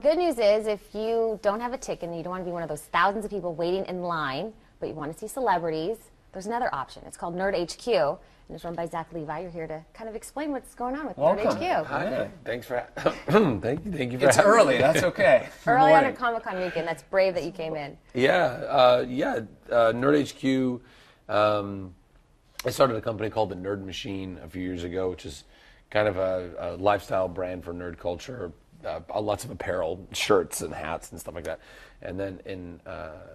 Good news is, if you don't have a ticket and you don't want to be one of those thousands of people waiting in line, but you want to see celebrities, there's another option. It's called Nerd HQ, and it's run by Zach Levi. You're here to kind of explain what's going on with Nerd HQ. Hi. Thanks for thank you for having me. It's early. That's okay. Early on a Comic-Con weekend. That's brave that you came in. Yeah, Nerd HQ. I started a company called the Nerd Machine a few years ago, which is kind of a lifestyle brand for nerd culture. Lots of apparel, shirts and hats and stuff like that. And then in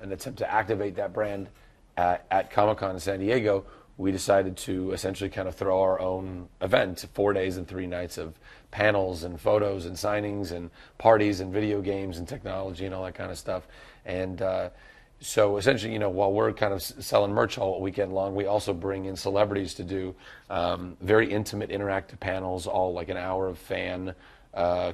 an attempt to activate that brand at Comic-Con in San Diego, we decided to essentially kind of throw our own event, 4 days and 3 nights of panels and photos and signings and parties and video games and technology and all that kind of stuff. And so essentially, while we're kind of selling merch all weekend long, we also bring in celebrities to do very intimate, interactive panels, all like an hour of fan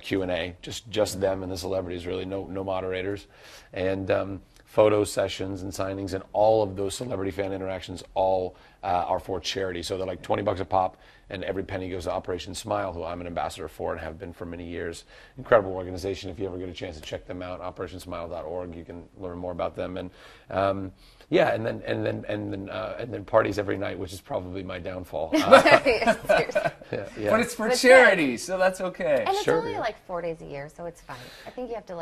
Q&A, just them and the celebrities, really, no moderators, and photo sessions and signings, and all of those celebrity fan interactions all are for charity. So they're like $20 a pop, and every penny goes to Operation Smile, who I'm an ambassador for and have been for many years. Incredible organization. If you ever get a chance to check them out, operationsmile.org, you can learn more about them. And and then parties every night, which is probably my downfall. But it's for charity, so that's okay. And it's only like 4 days a year, so it's fine. I think you have to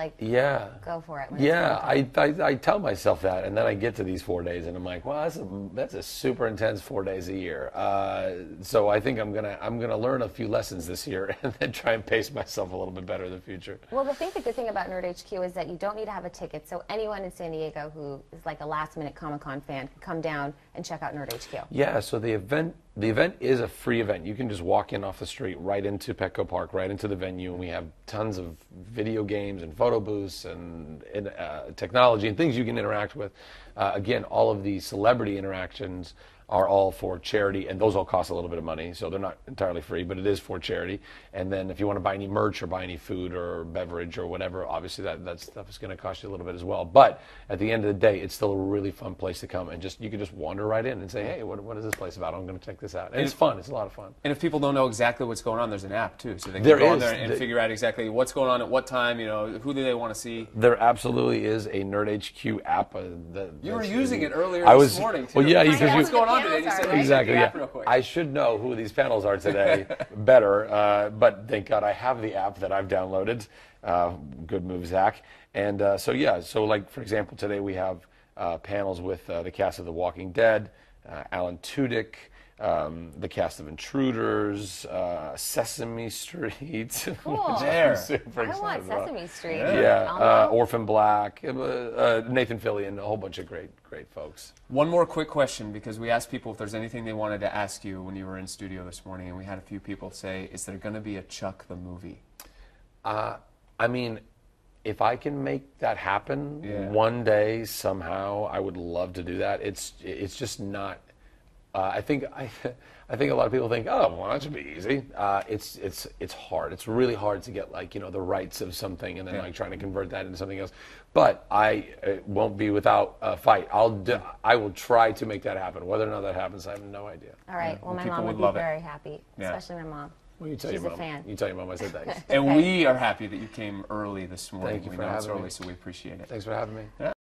go for it. When I tell myself that, and then I get to these 4 days, and I'm like, well, that's a super intense 4 days a year. So I think I'm gonna learn a few lessons this year, and then try and pace myself a little bit better in the future. Well, the good thing about Nerd HQ is that you don't need to have a ticket, so anyone in San Diego who is like a last-minute Comic-Con fan can come down and check out Nerd HQ. Yeah, so the event is a free event. You can just walk in off the street right into Petco Park, right into the venue, and we have tons of video games and photo booths and technology and things you can interact with. Again, all of the celebrity interactions are all for charity, and those all cost a little bit of money, so they're not entirely free, but it is for charity. And then if you want to buy any merch or buy any food or beverage or whatever, obviously that stuff is going to cost you a little bit as well. But at the end of the day, it's still a really fun place to come, and you can just wander right in and say, hey, what is this place about? I'm going to check this out. And it's fun. It's a lot of fun. And if people don't know exactly what's going on, there's an app too, so they can go on there and figure out exactly what's going on at what time. Who do they want to see? There absolutely is a Nerd HQ app. You were using it earlier this morning too. Well, yeah, because what's going on today? You said, exactly. Yeah. I should know who these panels are today better, but thank God I have the app that I've downloaded. Good move, Zach. And so like for example, today we have panels with the cast of The Walking Dead, Alan Tudyk, the cast of Intruders, Sesame Street. Cool. There. I want Sesame Street. Yeah. Orphan Black, Nathan Fillion, a whole bunch of great folks. One more quick question, because we asked people if there's anything they wanted to ask you when you were in studio this morning, and we had a few people say, is there going to be a Chuck the movie? I mean, if I can make that happen one day somehow, I would love to do that. It's just not. I think a lot of people think, oh, well, that should be easy. It's hard. It's really hard to get the rights of something and then trying to convert that into something else. But I won't be without a fight. I will try to make that happen. Whether or not that happens, I have no idea. All right. Well, my mom would be very happy, especially my mom. Well, you tell She's your a mom. fan. You tell your mom I said thanks. And we are happy that you came early this morning. Thank you for having me. So we appreciate it. Thanks for having me.